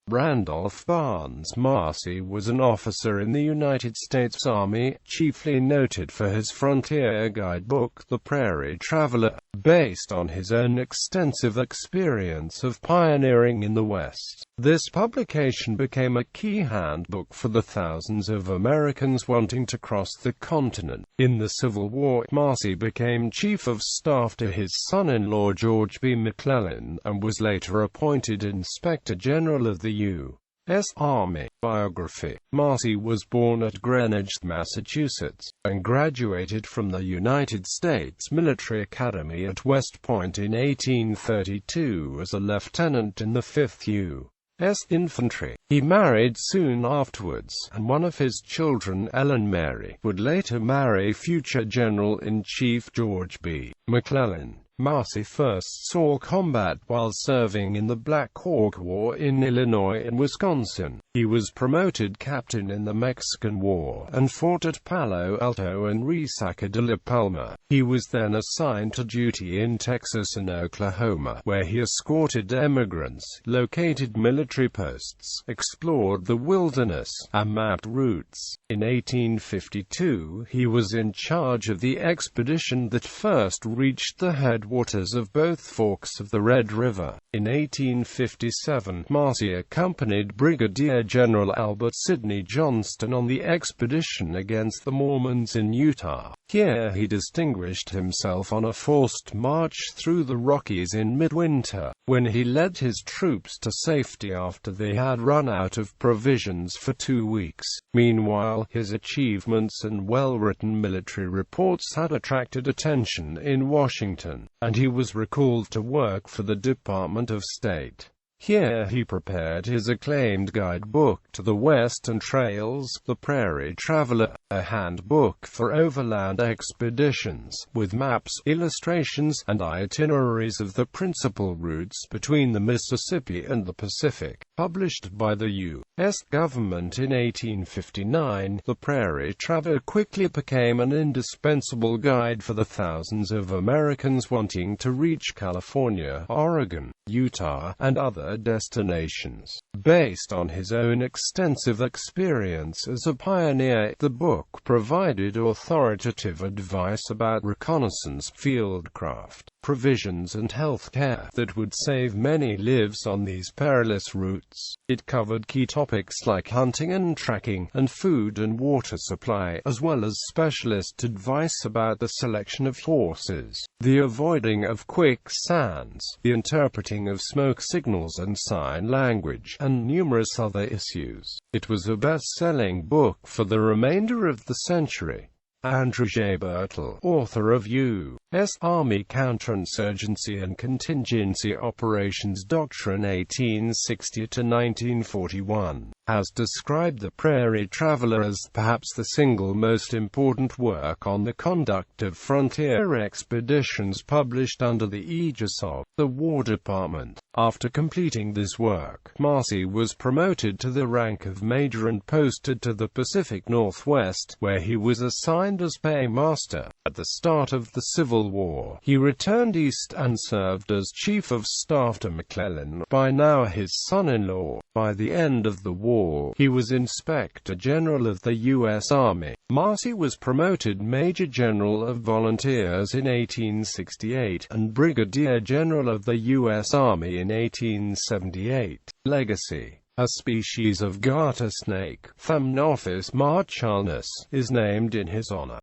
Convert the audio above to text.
Randolph Barnes Marcy was an officer in the United States Army, chiefly noted for his frontier guidebook, The Prairie Traveler, based on his own extensive experience of pioneering in the West. This publication became a key handbook for the thousands of Americans wanting to cross the continent. In the Civil War, Marcy became Chief of Staff to his son-in-law George B.McClellan, and was later appointed Inspector General of the U.S. Army. Biography. Marcy was born at Greenwich, Massachusetts, and graduated from the United States Military Academy at West Point in 1832 as a lieutenant in the 5th U.S. Infantry. He married soon afterwards, and one of his children, Ellen Mary, would later marry future General-in-Chief George B. McClellan. Marcy first saw combat while serving in the Black Hawk War in Illinois and Wisconsin. He was promoted captain in the Mexican War, and fought at Palo Alto and Resaca de la Palma. He was then assigned to duty in Texas and Oklahoma, where he escorted emigrants, located military posts, explored the wilderness, and mapped routes. In 1852, he was in charge of the expedition that first reached the headwaters of both forks of the Red River. In 1857, Marcy accompanied Brigadier General Albert Sidney Johnston on the expedition against the Mormons in Utah. Here he distinguished himself on a forced march through the Rockies in midwinter, when he led his troops to safety after they had run out of provisions for 2 weeks. Meanwhile, his achievements and well-written military reports had attracted attention in Washington, and he was recalled to work for the Department of State. Here he prepared his acclaimed guidebook to the Western Trails, The Prairie Traveler, a handbook for overland expeditions, with maps, illustrations, and itineraries of the principal routes between the Mississippi and the Pacific. Published by the U.S. government in 1859, The Prairie Traveler quickly became an indispensable guide for the thousands of Americans wanting to reach California, Oregon, Utah, and other destinations. Based on his own extensive experience as a pioneer, the book provided authoritative advice about reconnaissance, fieldcraft, provisions and health care that would save many lives on these perilous routes. It covered key topics like hunting and tracking, and food and water supply, as well as specialist advice about the selection of horses, the avoiding of quicksands, the interpreting of smoke signals and sign language, and numerous other issues. It was a best-selling book for the remainder of the century. Andrew J. Birtle, author of U.S. Army Counterinsurgency and Contingency Operations Doctrine 1860–1941, has described The Prairie Traveler as perhaps the single most important work on the conduct of frontier expeditions published under the aegis of the War Department. After completing this work, Marcy was promoted to the rank of major and posted to the Pacific Northwest, where he was assigned as paymaster. At the start of the Civil War, he returned east and served as Chief of Staff to McClellan, by now his son-in-law. By the end of the war, he was Inspector General of the U.S. Army. Marcy was promoted Major General of Volunteers in 1868, and Brigadier General of the U.S. Army in 1878. Legacy. A species of garter snake, Thamnophis marchanus, is named in his honor.